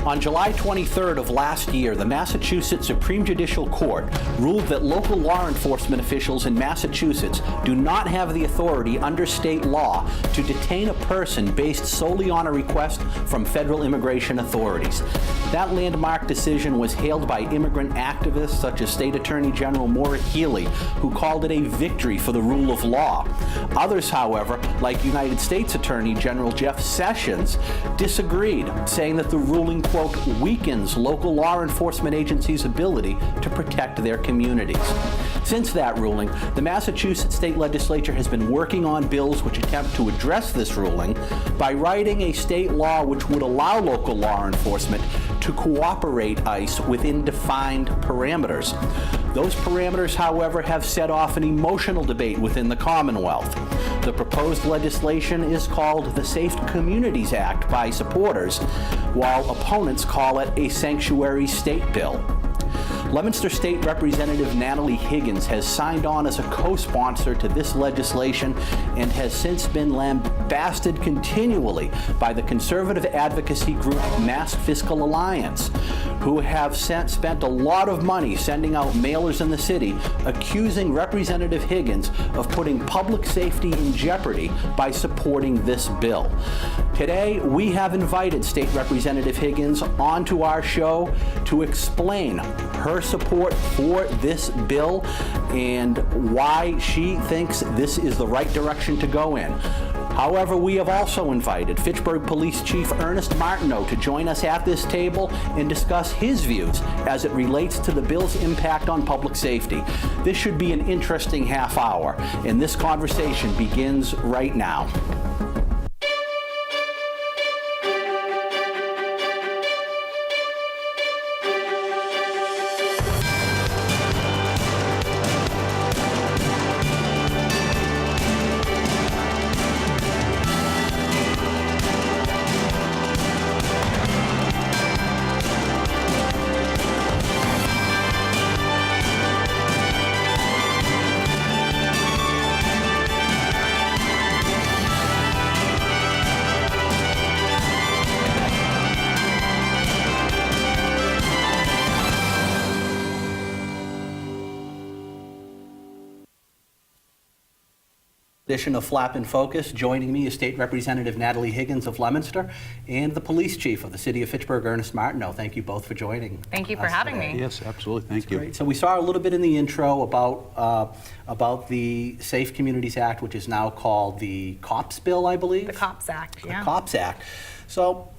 On July 23rd of last year, the Massachusetts Supreme Judicial Court ruled that local law enforcement officials in Massachusetts do not have the authority under state law to detain a person based solely on a request from federal immigration authorities. That landmark decision was hailed by immigrant activists such as State Attorney General Maura Healey, who called it a victory for the rule of law. Others, however, like United States Attorney General Jeff Sessions, disagreed, saying that the ruling, quote, weakens local law enforcement agencies' ability to protect their communities. Since that ruling, the Massachusetts state legislature has been working on bills which attempt to address this ruling by writing a state law which would allow local law enforcement to cooperate ICE within defined parameters. Those parameters, however, have set off an emotional debate within the Commonwealth. The proposed legislation is called the Safe Communities Act by supporters, while opponents call it a sanctuary state bill. Leominster State Representative Natalie Higgins has signed on as a co-sponsor to this legislation and has since been lambasted continually by the conservative advocacy group Mass Fiscal Alliance, who have spent a lot of money sending out mailers in the city accusing Representative Higgins of putting public safety in jeopardy by supporting this bill. Today, we have invited State Representative Higgins onto our show to explain her support for this bill and why she thinks this is the right direction to go in. However, we have also invited Fitchburg Police Chief Ernest Martineau to join us at this table and discuss his views as it relates to the bill's impact on public safety. This should be an interesting half hour, and this conversation begins right now. Edition of Flap in Focus. Joining me is State Representative Natalie Higgins of Leominster and the Police Chief of the City of Fitchburg, Ernest Martineau. Thank you both for joining. Thank you for having me. Yes, absolutely. Thank you. Great. So we saw a little bit in the intro about the Safe Communities Act, which is now called the COPS Bill, I believe. The COPS Act, yeah. The COPS Act. So,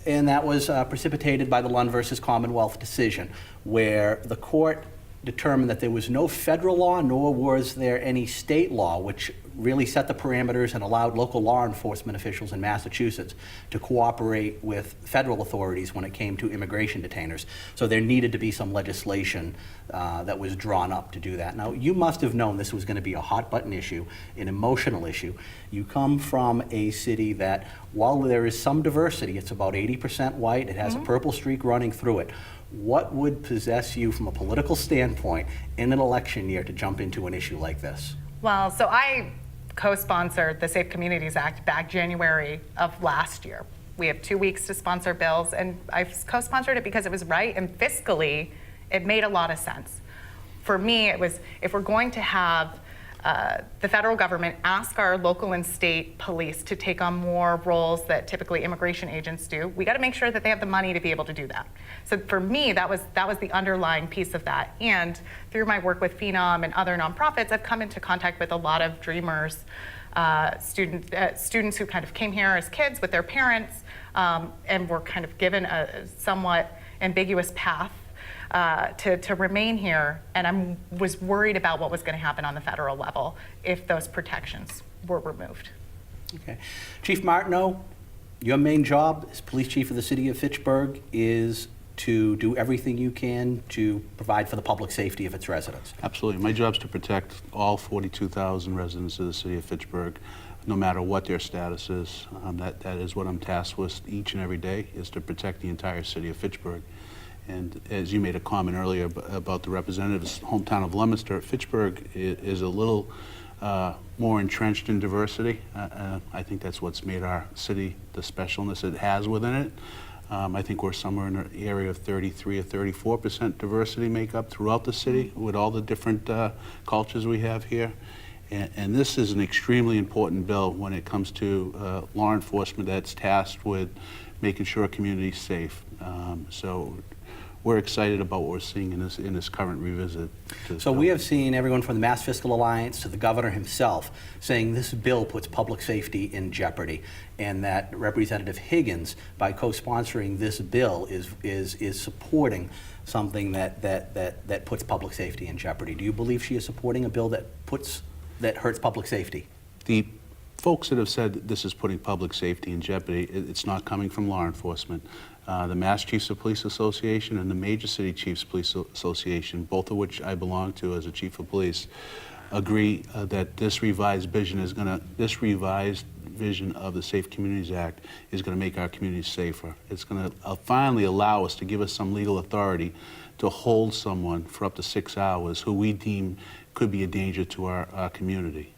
and that was precipitated by the Lund versus Commonwealth decision, where the court determined that there was no federal law, nor was there any state law, which really set the parameters and allowed local law enforcement officials in Massachusetts to cooperate with federal authorities when it came to immigration detainers. So there needed to be some legislation that was drawn up to do that. Now, you must have known this was going to be a hot button issue, an emotional issue. You come from a city that, while there is some diversity, it's about 80% white, it has a purple streak running through it. What would possess you from a political standpoint in an election year to jump into an issue like this? Well, so I co-sponsored the Safe Communities Act back January of last year. We have 2 weeks to sponsor bills, and I co-sponsored it because it was right, and fiscally, it made a lot of sense. For me, it was, if we're going to have the federal government ask our local and state police to take on more roles that typically immigration agents do, we got to make sure that they have the money to be able to do that. So for me, that was the underlying piece of that. And through my work with Phenom and other nonprofits, I've come into contact with a lot of dreamers, students who kind of came here as kids with their parents and were kind of given a somewhat ambiguous path to remain here, and I was worried about what was going to happen on the federal level if those protections were removed. Okay. Chief Martineau, your main job as police chief of the city of Fitchburg is to do everything you can to provide for the public safety of its residents. Absolutely. My job is to protect all 42,000 residents of the city of Fitchburg, no matter what their status is. That is what I'm tasked with each and every day, is to protect the entire city of Fitchburg. And as you made a comment earlier about the representative's hometown of Leominster, Fitchburg is a little more entrenched in diversity. I think that's what's made our city the specialness it has within it. I think we're somewhere in the area of 33 or 34% diversity makeup throughout the city with all the different cultures we have here. And this is an extremely important bill when it comes to law enforcement that's tasked with making sure a community is safe. So we're excited about what we're seeing in this current revisit. So we have seen everyone from the Mass Fiscal Alliance to the governor himself saying this bill puts public safety in jeopardy, and that Representative Higgins, by co-sponsoring this bill, is supporting something that puts public safety in jeopardy. Do you believe she is supporting a bill that hurts public safety? The folks that have said that this is putting public safety in jeopardy, it's not coming from law enforcement. The Mass Chiefs of Police Association and the Major City Chiefs Police Association, both of which I belong to as a chief of police, agree that this revised vision of the Safe Communities Act is going to make our communities safer. It's going to finally allow us to give us some legal authority to hold someone for up to 6 hours who we deem could be a danger to our community.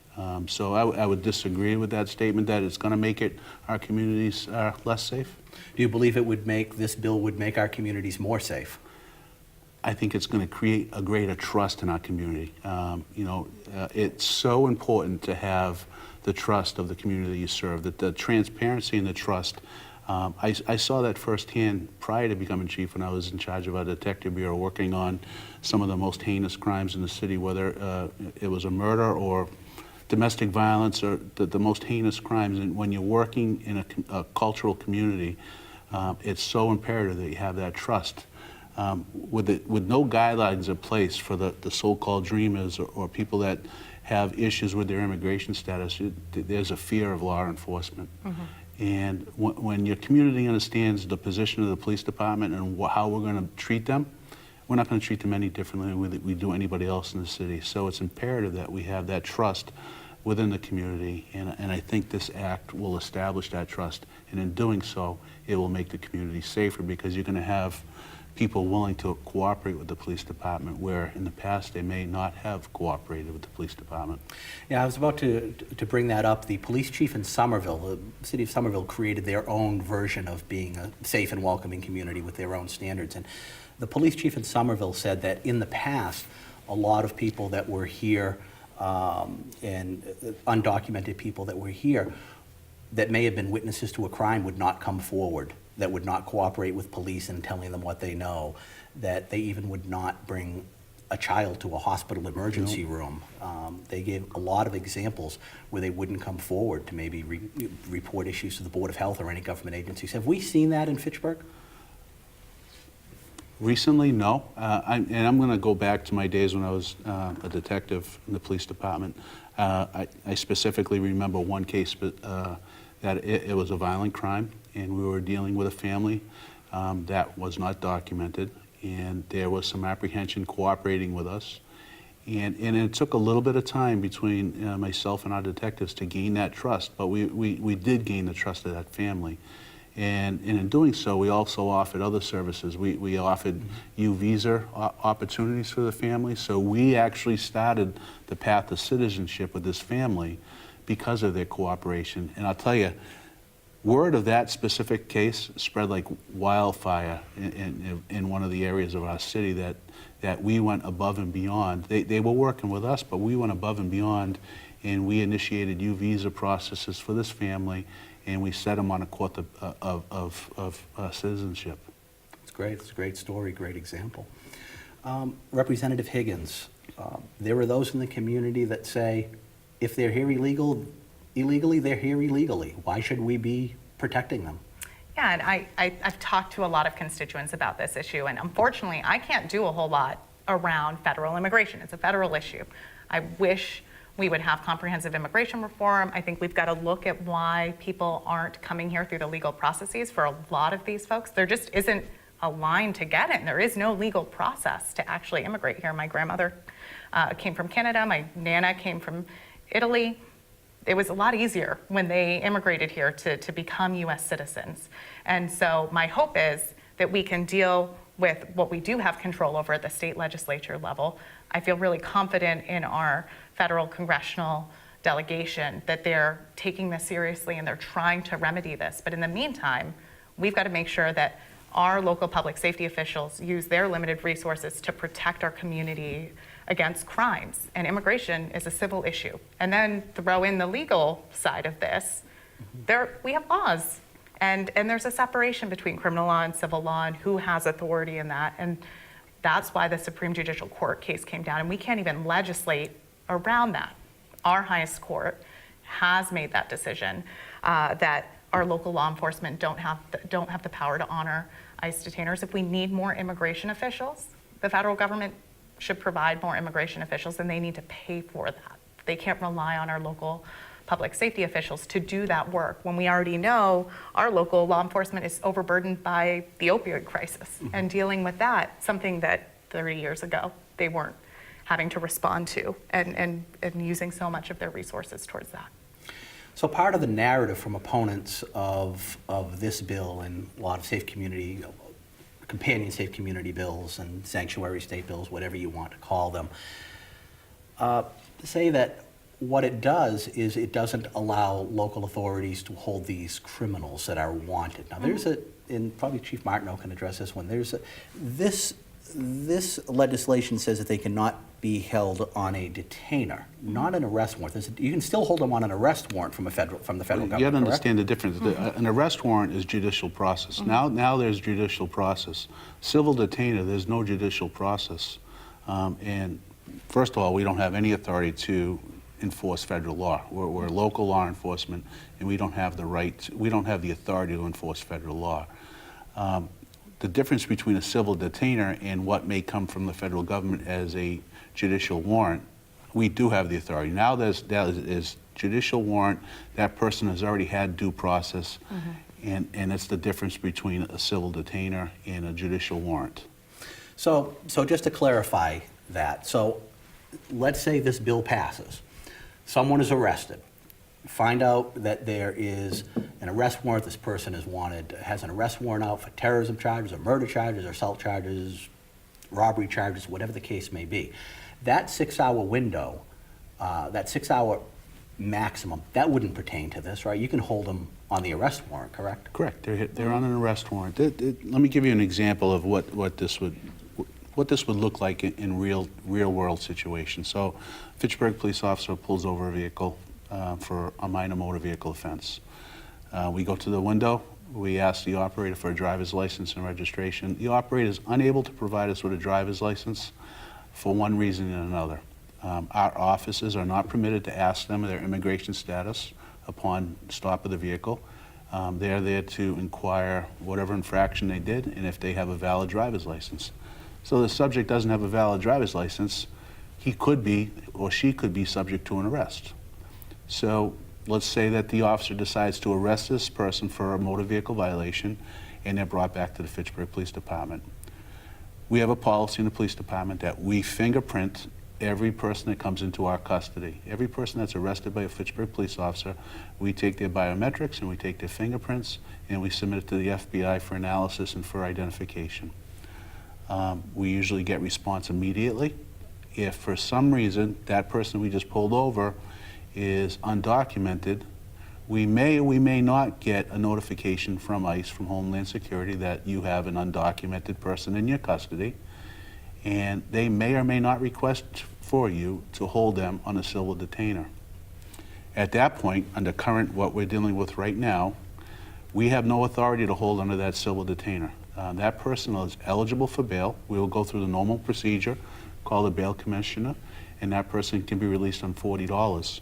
So I would disagree with that statement that it's going to make our communities less safe. Do you believe this bill would make our communities more safe? I think it's going to create a greater trust in our community. It's so important to have the trust of the community you serve, that the transparency and the trust. I saw that firsthand prior to becoming chief when I was in charge of our detective bureau, working on some of the most heinous crimes in the city, whether it was a murder or domestic violence or the most heinous crimes. And when you're working in a cultural community, it's so imperative that you have that trust. With no guidelines in place for the so-called dreamers or people that have issues with their immigration status, there's a fear of law enforcement. Mm-hmm. And when your community understands the position of the police department and how we're going to treat them, we're not going to treat them any differently than we do anybody else in the city. So it's imperative that we have that trust within the community, and I think this act will establish that trust. And in doing so, it will make the community safer, because you're going to have people willing to cooperate with the police department, where in the past they may not have cooperated with the police department. Yeah, I was about to bring that up. The police chief in Somerville, the city of Somerville, created their own version of being a safe and welcoming community with their own standards. And the police chief in Somerville said that in the past, a lot of people that were here and undocumented people that were here that may have been witnesses to a crime would not come forward, that would not cooperate with police in telling them what they know, that they even would not bring a child to a hospital emergency room. They gave a lot of examples where they wouldn't come forward to maybe report issues to the Board of Health or any government agencies. Have we seen that in Fitchburg? Recently, no. And I'm going to go back to my days when I was a detective in the police department. I specifically remember one case that it was a violent crime, and we were dealing with a family that was not documented, and there was some apprehension cooperating with us. And it took a little bit of time between myself and our detectives to gain that trust, but we did gain the trust of that family. And in doing so, we also offered other services. We offered visa opportunities for the family. So we actually started the path to citizenship with this family because of their cooperation. And I'll tell you, word of that specific case spread like wildfire in one of the areas of our city that we went above and beyond. They were working with us, but we went above and beyond, and we initiated visa processes for this family, and we set them on a course of citizenship. It's great. It's a great story, great example. Representative Higgins, there are those in the community that say, if they're here illegally, they're here illegally. Why should we be protecting them? Yeah, and I've talked to a lot of constituents about this issue, and unfortunately, I can't do a whole lot around federal immigration. It's a federal issue. I wish we would have comprehensive immigration reform. I think we've got to look at why people aren't coming here through the legal processes for a lot of these folks. There just isn't a line to get in. There is no legal process to actually immigrate here. My grandmother came from Canada. My Nana came from Italy. It was a lot easier when they immigrated here to become US citizens. And so my hope is that we can deal with what we do have control over at the state legislature level. I feel really confident in our federal congressional delegation that they're taking this seriously and they're trying to remedy this. But in the meantime, We've got to make sure that our local public safety officials use their limited resources to protect our community against crimes. And immigration is a civil issue. And then throw in the legal side of this. We have laws. And there's a separation between criminal law and civil law and who has authority in that. And that's why the Supreme Judicial Court case came down. And we can't even legislate around that. Our highest court has made that decision that our local law enforcement don't have the power to honor ICE detainers. If we need more immigration officials, the federal government should provide more immigration officials, and they need to pay for that. They can't rely on our local public safety officials to do that work when we already know our local law enforcement is overburdened by the opioid crisis and dealing with that, something that 30 years ago they weren't having to respond to and using so much of their resources towards that. So part of the narrative from opponents of this bill and a lot of safe community, companion safe community bills and sanctuary state bills, whatever you want to call them, say that what it does is it doesn't allow local authorities to hold these criminals that are wanted. Now there's and probably Chief Martineau can address this one, this legislation says that they cannot be held on a detainer, not an arrest warrant. You can still hold them on an arrest warrant from the federal government. You have to understand the difference. An arrest warrant is judicial process. Now there's judicial process. Civil detainer, there's no judicial process. And first of all, we don't have any authority to enforce federal law. We're local law enforcement, and we don't have the right, we don't have the authority to enforce federal law. The difference between a civil detainer and what may come from the federal government as a judicial warrant, we do have the authority. Now that is judicial warrant, that person has already had due process, and it's the difference between a civil detainer and a judicial warrant. So just to clarify that, so let's say this bill passes. Someone is arrested. Find out that there is an arrest warrant. This person is wanted, has an arrest warrant out for terrorism charges or murder charges or assault charges, robbery charges, whatever the case may be. That 6-hour window, that 6-hour maximum, that wouldn't pertain to this, right? You can hold them on the arrest warrant, correct? Correct. They're on an arrest warrant. Let me give you an example of what this would look like in real world situations. So, Fitchburg police officer pulls over a vehicle for a minor motor vehicle offense. We go to the window. We ask the operator for a driver's license and registration. The operator is unable to provide us with a driver's license for one reason and another. Our officers are not permitted to ask them their immigration status upon stop of the vehicle. They're there to inquire whatever infraction they did and if they have a valid driver's license. So the subject doesn't have a valid driver's license, he could be or she could be subject to an arrest. So let's say that the officer decides to arrest this person for a motor vehicle violation and they're brought back to the Fitchburg Police Department. We have a policy in the police department that we fingerprint every person that comes into our custody. Every person that's arrested by a Fitchburg police officer, we take their biometrics and we take their fingerprints and we submit it to the FBI for analysis and for identification. We usually get response immediately. If for some reason that person we just pulled over is undocumented, we may or we may not get a notification from ICE, from Homeland Security, that you have an undocumented person in your custody, and they may or may not request for you to hold them on a civil detainer. At that point, under current what we're dealing with right now, we have no authority to hold under that civil detainer. That person is eligible for bail. We will go through the normal procedure, call the bail commissioner, and that person can be released on $40.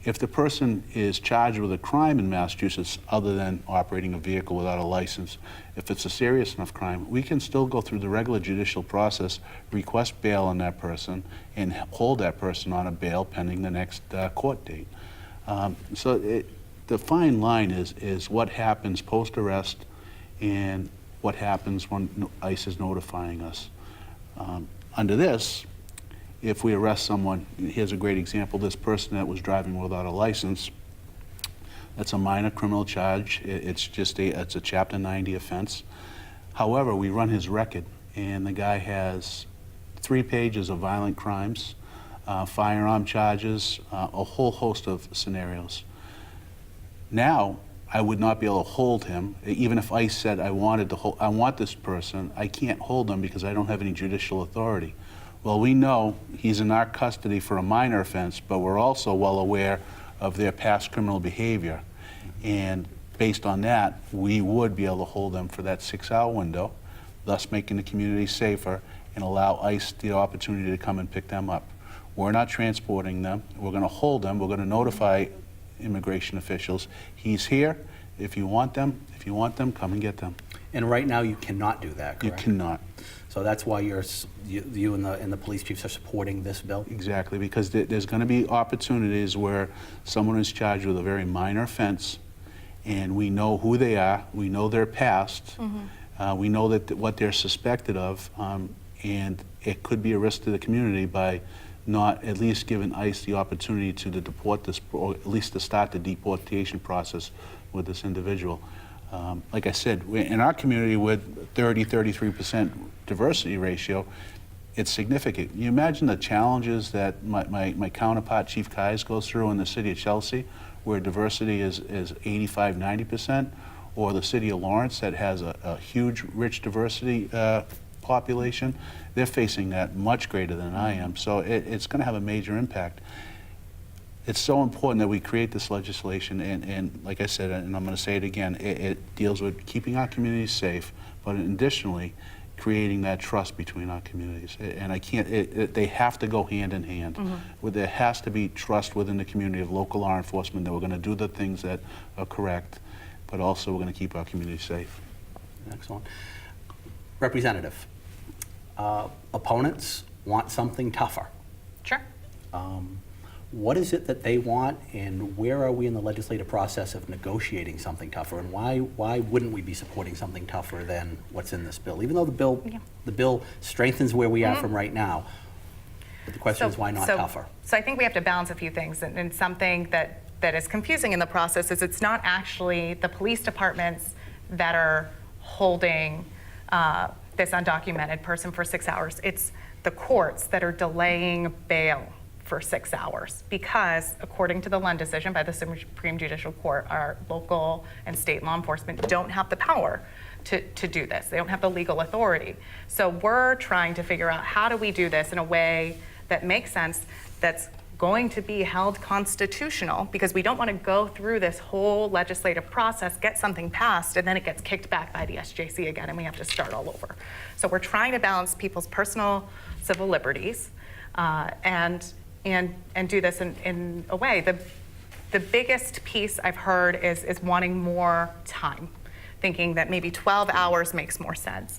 If the person is charged with a crime in Massachusetts other than operating a vehicle without a license, if it's a serious enough crime, we can still go through the regular judicial process, request bail on that person, and hold that person on a bail pending the next court date. The fine line is what happens post-arrest and what happens when ICE is notifying us. Under this, if we arrest someone, here's a great example, this person that was driving without a license, that's a minor criminal charge. It's a Chapter 90 offense. However, we run his record, and the guy has 3 pages of violent crimes, firearm charges, a whole host of scenarios. Now, I would not be able to hold him. Even if ICE said I want this person, I can't hold him because I don't have any judicial authority. Well, we know he's in our custody for a minor offense, but we're also well aware of their past criminal behavior. And based on that, we would be able to hold them for that 6-hour window, thus making the community safer and allow ICE the opportunity to come and pick them up. We're not transporting them. We're going to hold them. We're going to notify immigration officials. He's here. If you want them, come and get them. And right now you cannot do that, correct? You cannot. So that's why you and the police chiefs are supporting this bill? Exactly, because there's going to be opportunities where someone is charged with a very minor offense, and we know who they are, we know their past, we know what they're suspected of, and it could be a risk to the community by not at least giving ICE the opportunity to deport this, or at least to start the deportation process with this individual. Like I said, in our community with 33% diversity ratio, it's significant. You imagine the challenges that my counterpart, Chief Keyes, goes through in the city of Chelsea, where diversity is 85, 90%, or the city of Lawrence that has a huge, rich diversity population. They're facing that much greater than I am. So it's going to have a major impact. It's so important that we create this legislation, and like I said, and I'm going to say it again, it deals with keeping our communities safe, but additionally, creating that trust between our communities. And I can't, they have to go hand in hand. There has to be trust within the community of local law enforcement that we're going to do the things that are correct, but also we're going to keep our community safe. Excellent. Representative, opponents want something tougher. Sure. What is it that they want, and where are we in the legislative process of negotiating something tougher, and why wouldn't we be supporting something tougher than what's in this bill? Even though the bill strengthens where we are from right now, but the question is why not tougher? So I think we have to balance a few things, and something that is confusing in the process is it's not actually the police departments that are holding this undocumented person for 6 hours. It's the courts that are delaying bail for 6 hours because, according to the Lund decision by the Supreme Judicial Court, our local and state law enforcement don't have the power to do this. They don't have the legal authority. So we're trying to figure out how do we do this in a way that makes sense, that's going to be held constitutional, because we don't want to go through this whole legislative process, get something passed, and then it gets kicked back by the SJC again, and we have to start all over. So we're trying to balance people's personal civil liberties and do this in a way. The biggest piece I've heard is wanting more time, thinking that maybe 12 hours makes more sense.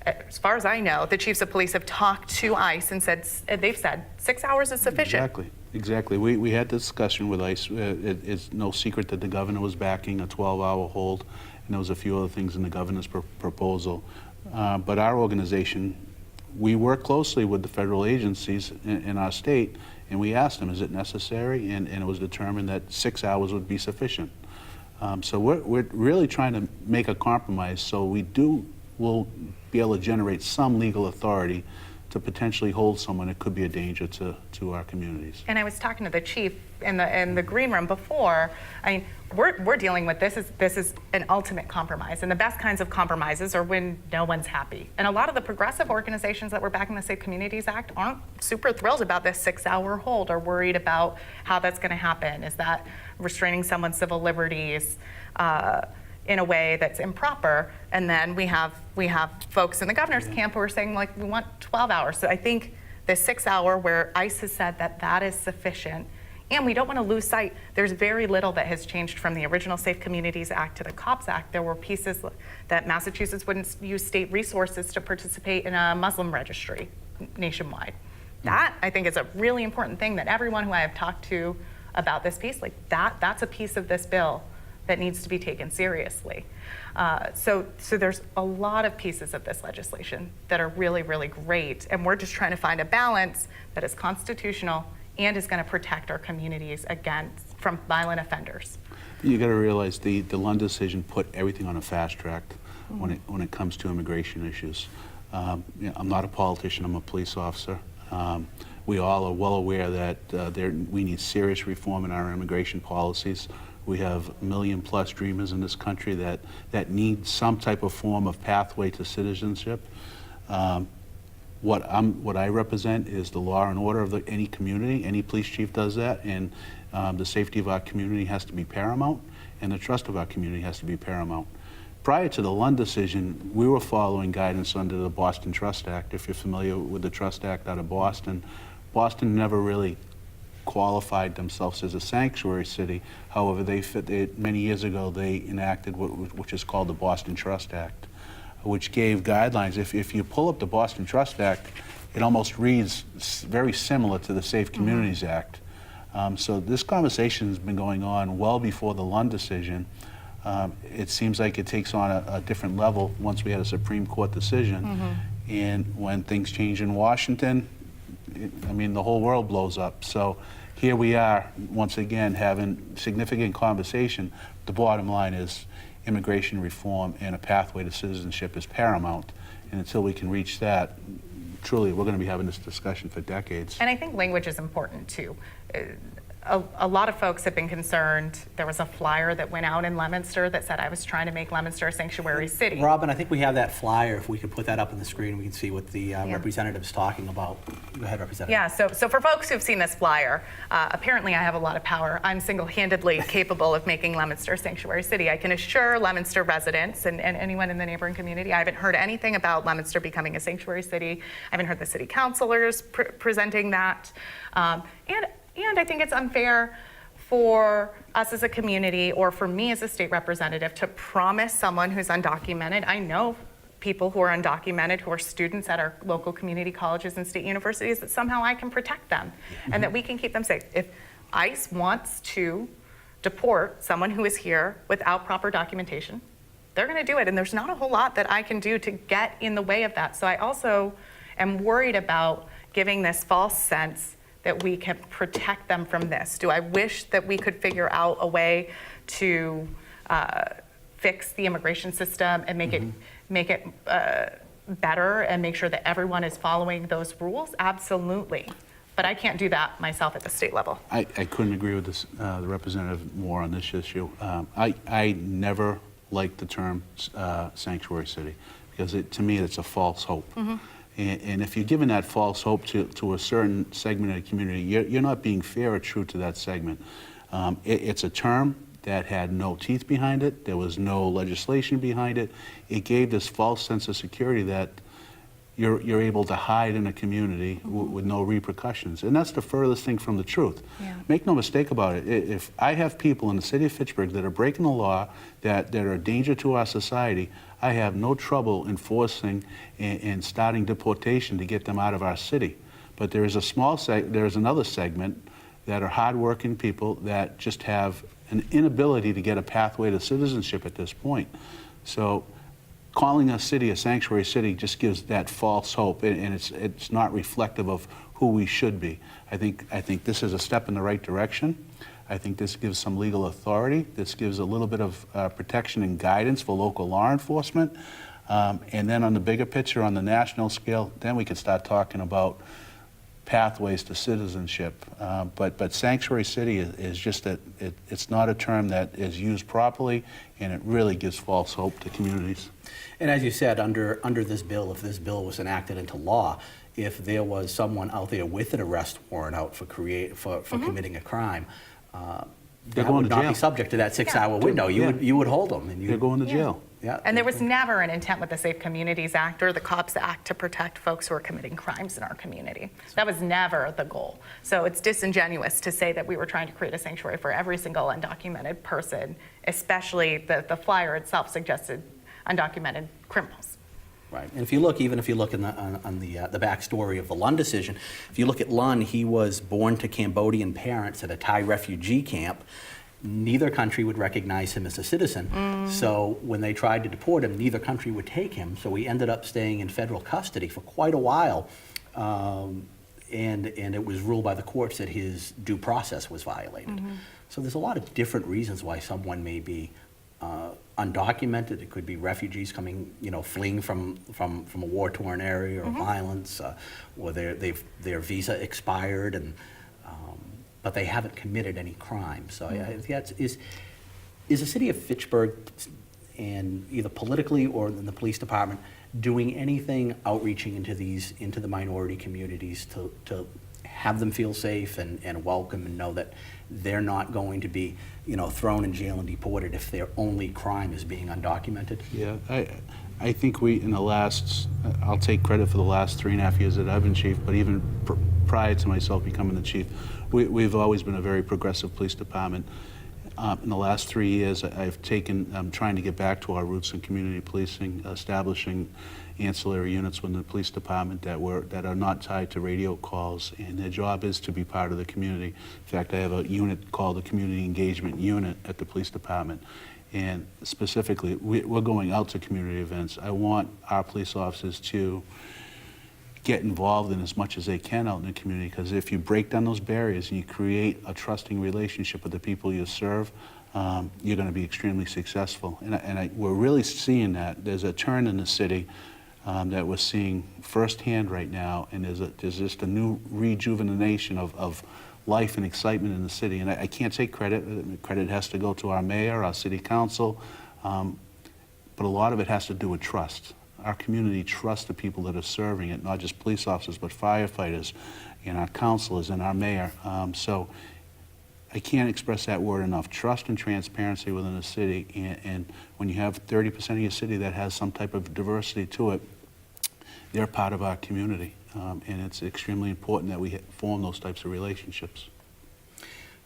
As far as I know, the chiefs of police have talked to ICE and they've said 6 hours is sufficient. Exactly. We had this discussion with ICE. It's no secret that the governor was backing a 12-hour hold, and there was a few other things in the governor's proposal. But our organization, we work closely with the federal agencies in our state, and we asked them, is it necessary? And it was determined that 6 hours would be sufficient. So we're really trying to make a compromise so we'll be able to generate some legal authority to potentially hold someone that could be a danger to our communities. And I was talking to the chief in the green room before. I mean, we're dealing with this is an ultimate compromise, and the best kinds of compromises are when no one's happy. And a lot of the progressive organizations that were backing the Safe Communities Act aren't super thrilled about this 6-hour hold, or worried about how that's going to happen. Is that restraining someone's civil liberties in a way that's improper? And then we have folks in the governor's camp who are saying, like, we want 12 hours. So I think the 6 hour, where ICE has said that is sufficient, and we don't want to lose sight, there's very little that has changed from the original Safe Communities Act to the COPS Act. There were pieces that Massachusetts wouldn't use state resources to participate in a Muslim registry nationwide. That, I think, is a really important thing that everyone who I have talked to about this piece, like that's a piece of this bill that needs to be taken seriously. So there's a lot of pieces of this legislation that are really, really great, and we're just trying to find a balance that is constitutional and is going to protect our communities from violent offenders. You got to realize the Lund decision put everything on a fast track when it comes to immigration issues. I'm not a politician, I'm a police officer. We all are well aware that we need serious reform in our immigration policies. We have a million-plus dreamers in this country that need some type of form of pathway to citizenship. What I represent is the law and order of any community. Any police chief does that, and the safety of our community has to be paramount, and the trust of our community has to be paramount. Prior to the Lund decision, we were following guidance under the Boston Trust Act. If you're familiar with the Trust Act out of Boston, Boston never really qualified themselves as a sanctuary city. However, many years ago, they enacted which is called the Boston Trust Act, which gave guidelines. If you pull up the Boston Trust Act, it almost reads very similar to the Safe Communities Act. So this conversation has been going on well before the Lund decision. It seems like it takes on a different level once we had a Supreme Court decision. And when things change in Washington, the whole world blows up. So here we are, once again, having significant conversation. The bottom line is immigration reform and a pathway to citizenship is paramount. And until we can reach that, truly, we're going to be having this discussion for decades. And I think language is important, too. A lot of folks have been concerned. There was a flyer that went out in Leominster that said I was trying to make Leominster a sanctuary city. Robin, I think we have that flyer. If we could put that up on the screen, we can see what the representative's talking about. Go ahead, Representative. Yeah, so for folks who've seen this flyer, apparently I have a lot of power. I'm single-handedly capable of making Leominster a sanctuary city. I can assure Leominster residents and anyone in the neighboring community, I haven't heard anything about Leominster becoming a sanctuary city. I haven't heard the city councilors presenting that. And I think it's unfair for us as a community, or for me as a state representative, to promise someone who's undocumented. I know people who are undocumented, who are students at our local community colleges and state universities, that somehow I can protect them and that we can keep them safe. If ICE wants to deport someone who is here without proper documentation, they're going to do it. And there's not a whole lot that I can do to get in the way of that. So I also am worried about giving this false sense that we can protect them from this. Do I wish that we could figure out a way to fix the immigration system and make it better and make sure that everyone is following those rules? Absolutely. But I can't do that myself at the state level. I couldn't agree with this, the representative more on this issue. I never liked the term sanctuary city, because to me it's a false hope. And if you're giving that false hope to a certain segment of the community, you're not being fair or true to that segment. It's a term that had no teeth behind it. There was no legislation behind it. It gave this false sense of security that you're able to hide in a community with no repercussions. And that's the furthest thing from the truth. Yeah. Make no mistake about it. If I have people in the city of Fitchburg that are breaking the law, that are a danger to our society, I have no trouble enforcing and starting deportation to get them out of our city. But there is another segment that are hardworking people that just have an inability to get a pathway to citizenship at this point. So calling a city a sanctuary city just gives that false hope, and it's not reflective of who we should be. I think this is a step in the right direction. I think this gives some legal authority. This gives a little bit of protection and guidance for local law enforcement. And then on the bigger picture, on the national scale, then we could start talking about pathways to citizenship. But sanctuary city is just that it's not a term that is used properly, and it really gives false hope to communities. And as you said, under this bill, if this bill was enacted into law, if there was someone out there with an arrest warrant out for committing a crime, that would not be subject to that 6-hour window. You would hold them, and they're going to jail. Yeah. And there was never an intent with the Safe Communities Act or the Cops Act to protect folks who are committing crimes in our community. That was never the goal. So it's disingenuous to say that we were trying to create a sanctuary for every single undocumented person, especially the flyer itself suggested undocumented criminals. Right, and if you look in the backstory of the Lund decision, if you look at Lund, he was born to Cambodian parents at a Thai refugee camp. Neither country would recognize him as a citizen, so when they tried to deport him, neither country would take him, so he ended up staying in federal custody for quite a while, and it was ruled by the courts that his due process was violated. So there's a lot of different reasons why someone may be undocumented. It could be refugees coming, fleeing from a war-torn area or violence, or their visa expired, and but they haven't committed any crime. So is the city of Fitchburg, and either politically or in the police department, doing anything outreaching into the minority communities to have them feel safe and welcome and know that they're not going to be, thrown in jail and deported if their only crime is being undocumented? Yeah, I think we, in the last, I'll take credit for the last 3.5 years that I've been chief, but even prior to myself becoming the chief, we've always been a very progressive police department. In the last 3 years, I'm trying to get back to our roots in community policing, establishing ancillary units within the police department that are not tied to radio calls, and their job is to be part of the community. In fact, I have a unit called the Community Engagement Unit at the police department, and specifically, we're going out to community events. I want our police officers to get involved in as much as they can out in the community, because if you break down those barriers and you create a trusting relationship with the people you serve, you're going to be extremely successful. And we're really seeing that. There's a turn in the city that we're seeing firsthand right now, and there's just a new rejuvenation of life and excitement in the city. And I can't take credit. Credit has to go to our mayor, our city council, but a lot of it has to do with trust. Our community trusts the people that are serving it, not just police officers, but firefighters and our councilors and our mayor. So I can't express that word enough. Trust and transparency within the city, and when you have 30% of your city that has some type of diversity to it, they're part of our community, and it's extremely important that we form those types of relationships.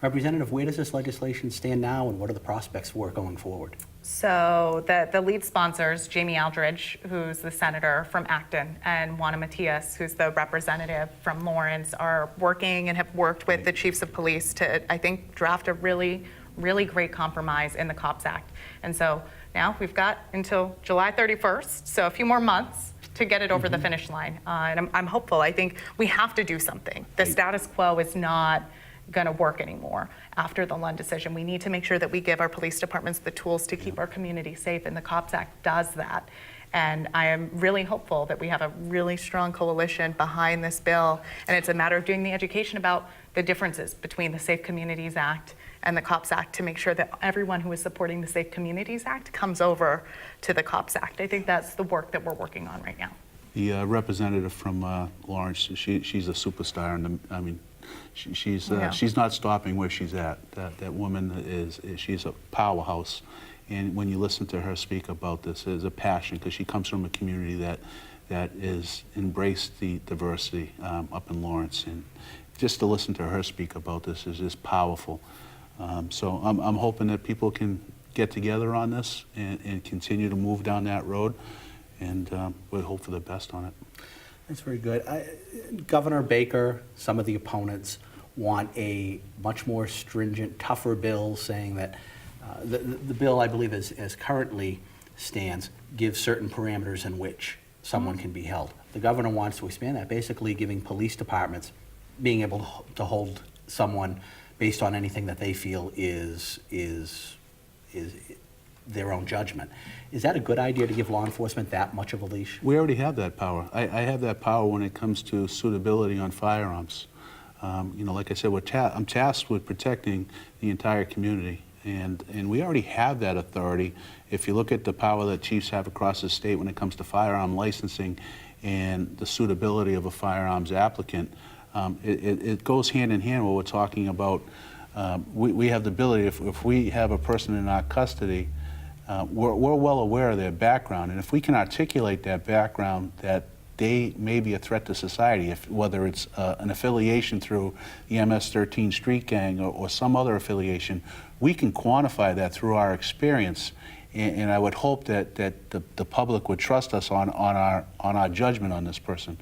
Representative, where does this legislation stand now, and what are the prospects for it going forward? So the lead sponsors, Jamie Aldridge, who's the senator from Acton, and Juana Matias, who's the representative from Lawrence, are working and have worked with the chiefs of police to, I think, draft a really, really great compromise in the COPS Act. And so now we've got until July 31st, so a few more months to get it over the finish line. And I'm hopeful. I think we have to do something. The status quo is not going to work anymore after the Lund decision. We need to make sure that we give our police departments the tools to keep our community safe, and the COPS Act does that. And I am really hopeful that we have a really strong coalition behind this bill, and it's a matter of doing the education about the differences between the Safe Communities Act and the COPS Act to make sure that everyone who is supporting the Safe Communities Act comes over to the COPS Act. I think that's the work that we're working on right now. The representative from Lawrence, she's a superstar, and she's not stopping where she's at. That woman she's a powerhouse, and when you listen to her speak about this, there's a passion, because she comes from a community that is embraced the diversity up in Lawrence, and just to listen to her speak about this is just powerful. So I'm hoping that people can get together on this and continue to move down that road, and we'll hope for the best on it. That's very good. Governor Baker, some of the opponents want a much more stringent, tougher bill, saying that the bill, I believe, as currently stands, gives certain parameters in which someone can be held. The governor wants to expand that, basically giving police departments being able to hold someone based on anything that they feel is their own judgment. Is that a good idea, to give law enforcement that much of a leash? We already have that power. I have that power when it comes to suitability on firearms. Like I said, I'm tasked with protecting the entire community, and we already have that authority. If you look at the power that chiefs have across the state when it comes to firearm licensing and the suitability of a firearms applicant, it goes hand in hand when we're talking about, we have the ability, if we have a person in our custody, we're well aware of their background, and if we can articulate that background, that they may be a threat to society, whether it's an affiliation through the MS-13 street gang or some other affiliation, we can quantify that through our experience, and I would hope that the public would trust us on our judgment on this person.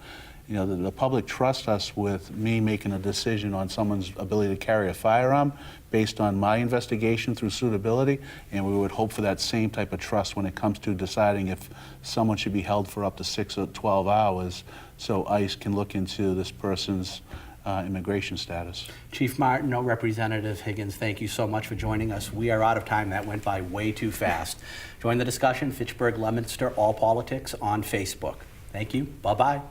The public trusts us with me making a decision on someone's ability to carry a firearm based on my investigation through suitability, and we would hope for that same type of trust when it comes to deciding if someone should be held for up to 6 or 12 hours so ICE can look into this person's immigration status. Chief Martineau, Representative Higgins, thank you so much for joining us. We are out of time. That went by way too fast. Join the discussion, Fitchburg-Leominster All Politics on Facebook. Thank you. Bye-bye.